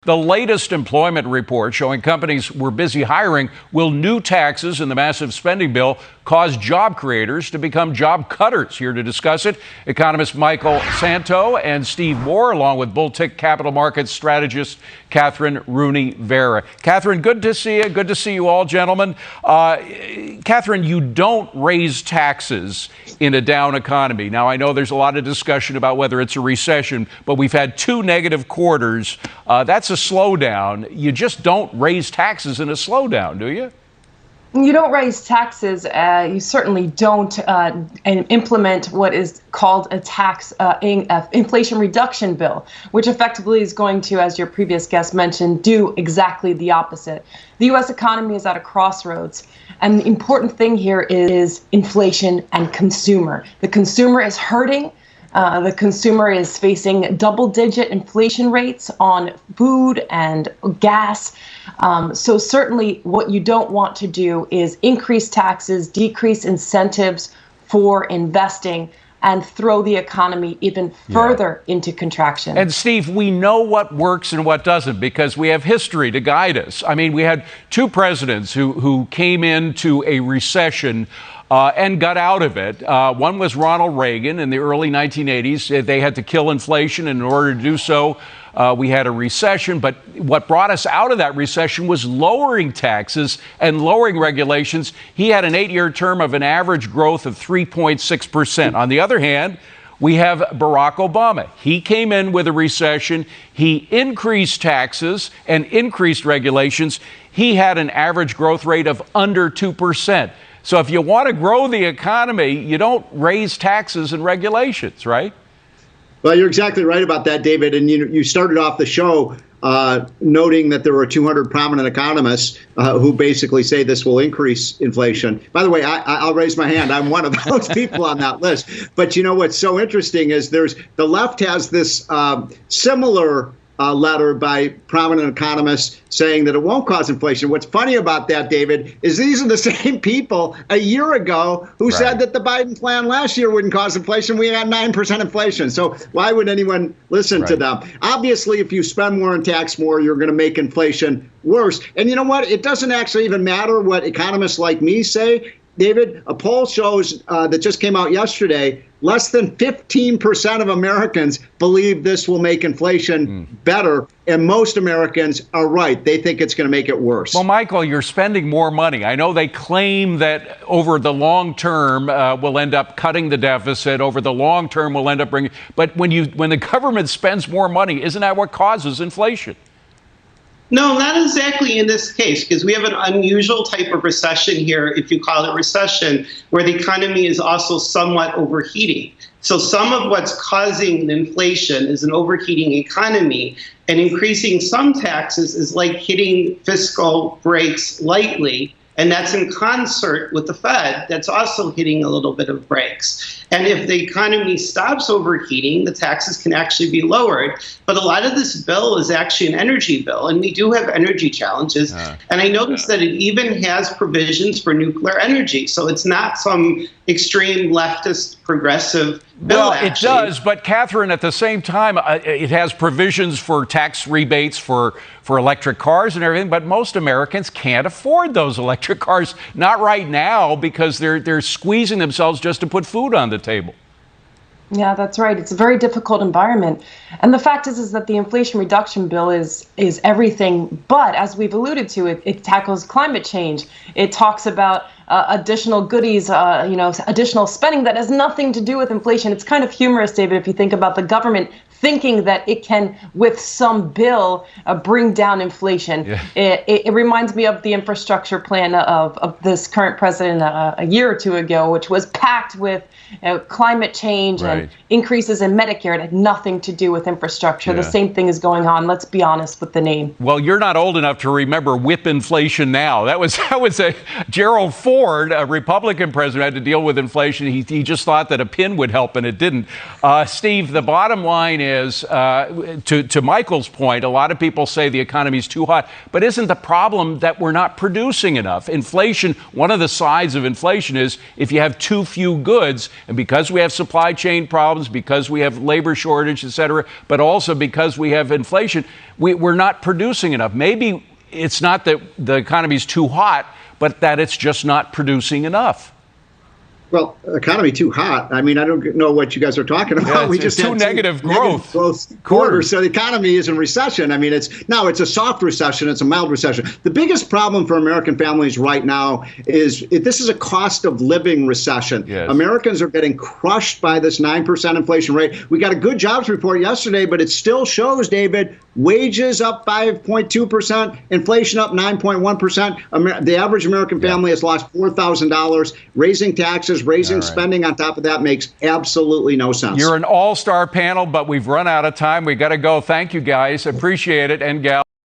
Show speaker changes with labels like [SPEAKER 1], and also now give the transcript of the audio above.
[SPEAKER 1] The latest employment report showing companies were busy hiring. Will new taxes and the massive spending bill cause job creators to become job cutters? Here to discuss it, economist Michael Santo and Steve Moore, along with Bulltick Capital Markets strategist Kathryn Rooney Vera. Kathryn, good to see you. Good to see you all, gentlemen. Kathryn, you don't raise taxes in a down economy. Now, I know there's a lot of discussion about whether it's a recession, but we've had 2 negative quarters. That's a slowdown. You just don't raise taxes in a slowdown, do you?
[SPEAKER 2] You don't raise taxes. You certainly don't implement what is called a inflation reduction bill, which effectively is going to, as your previous guest mentioned, do exactly the opposite. The U.S. economy is at a crossroads, and the important thing here is inflation and consumer. The consumer is hurting. The consumer is facing double-digit inflation rates on food and gas. So certainly what you don't want to do is increase taxes, decrease incentives for investing, and throw the economy even further into contraction.
[SPEAKER 1] And Steve, we know what works and what doesn't because we have history to guide us. I mean, we had 2 presidents who came into a recession and got out of it. One was Ronald Reagan in the early 1980s. They had to kill inflation, and in order to do so, we had a recession. But what brought us out of that recession was lowering taxes and lowering regulations. He had an 8-year term of an average growth of 3.6%. On the other hand, we have Barack Obama. He came in with a recession. He increased taxes and increased regulations. He had an average growth rate of under 2%. So if you want to grow the economy, you don't raise taxes and regulations, right?
[SPEAKER 3] Well, you're exactly right about that, David. And you started off the show noting that there were 200 prominent economists who basically say this will increase inflation. By the way, I'll raise my hand. I'm one of those people on that list. But you know what's so interesting is the left has this similar letter by prominent economists saying that it won't cause inflation. What's funny about that, David, is these are the same people a year ago who said that the Biden plan last year wouldn't cause inflation. We had 9% inflation. So why would anyone listen to them? Obviously, if you spend more and tax more, you're going to make inflation worse. And you know what? It doesn't actually even matter what economists like me say. David, a poll shows that just came out yesterday, less than 15% of Americans believe this will make inflation better, and most Americans are right. They think it's going to make it worse.
[SPEAKER 1] Well, Michael, you're spending more money. I know they claim that over the long term we'll end up cutting the deficit. Over the long term we'll end up bringing. But when the government spends more money, isn't that what causes inflation?
[SPEAKER 4] No, not exactly in this case, because we have an unusual type of recession here, if you call it recession, where the economy is also somewhat overheating. So some of what's causing inflation is an overheating economy, and increasing some taxes is like hitting fiscal brakes lightly. And that's in concert with the Fed that's also hitting a little bit of brakes. And if the economy stops overheating, the taxes can actually be lowered. But a lot of this bill is actually an energy bill, and we do have energy challenges. And I noticed that it even has provisions for nuclear energy. So it's not some extreme leftist progressive bill.
[SPEAKER 1] Well, it does, but Kathryn, at the same time, it has provisions for tax rebates for electric cars and everything, but most Americans can't afford those electric cars. Not right now, because they're squeezing themselves just to put food on the table.
[SPEAKER 2] Yeah, that's right. It's a very difficult environment. And the fact is that the Inflation Reduction Bill is everything but, as we've alluded to, it tackles climate change. It talks about additional goodies, additional spending that has nothing to do with inflation. It's kind of humorous, David, if you think about the government thinking that it can, with some bill, bring down inflation. Yeah. It reminds me of the infrastructure plan of this current president a year or 2 ago, which was packed with climate change and increases in Medicare. It had nothing to do with infrastructure. Yeah. The same thing is going on. Let's be honest with the name.
[SPEAKER 1] Well, you're not old enough to remember whip inflation now. That was Gerald Ford, a Republican president, had to deal with inflation. He just thought that a pin would help, and it didn't. Steve, the bottom line is, is, to Michael's point, a lot of people say the economy is too hot, but isn't the problem that we're not producing enough? Inflation, one of the sides of inflation is if you have too few goods, and because we have supply chain problems, because we have labor shortage, et cetera, but also because we have inflation, we're not producing enough. Maybe it's not that the economy is too hot, but that it's just not producing enough.
[SPEAKER 3] Well, economy too hot. I mean, I don't know what you guys are talking about.
[SPEAKER 1] Yeah,
[SPEAKER 3] we just
[SPEAKER 1] had
[SPEAKER 3] had
[SPEAKER 1] negative growth
[SPEAKER 3] quarters. So the economy is in recession. I mean, it's a soft recession. It's a mild recession. The biggest problem for American families right now is this is a cost of living recession.
[SPEAKER 1] Yes.
[SPEAKER 3] Americans are getting crushed by this 9% inflation rate. We got a good jobs report yesterday, but it still shows, David, wages up 5.2%, inflation up 9.1%. The average American family has lost $4,000. Raising taxes, raising spending on top of that makes absolutely no sense.
[SPEAKER 1] You're an all-star panel, but we've run out of time. We got to go. Thank you, guys. Appreciate it. And gal.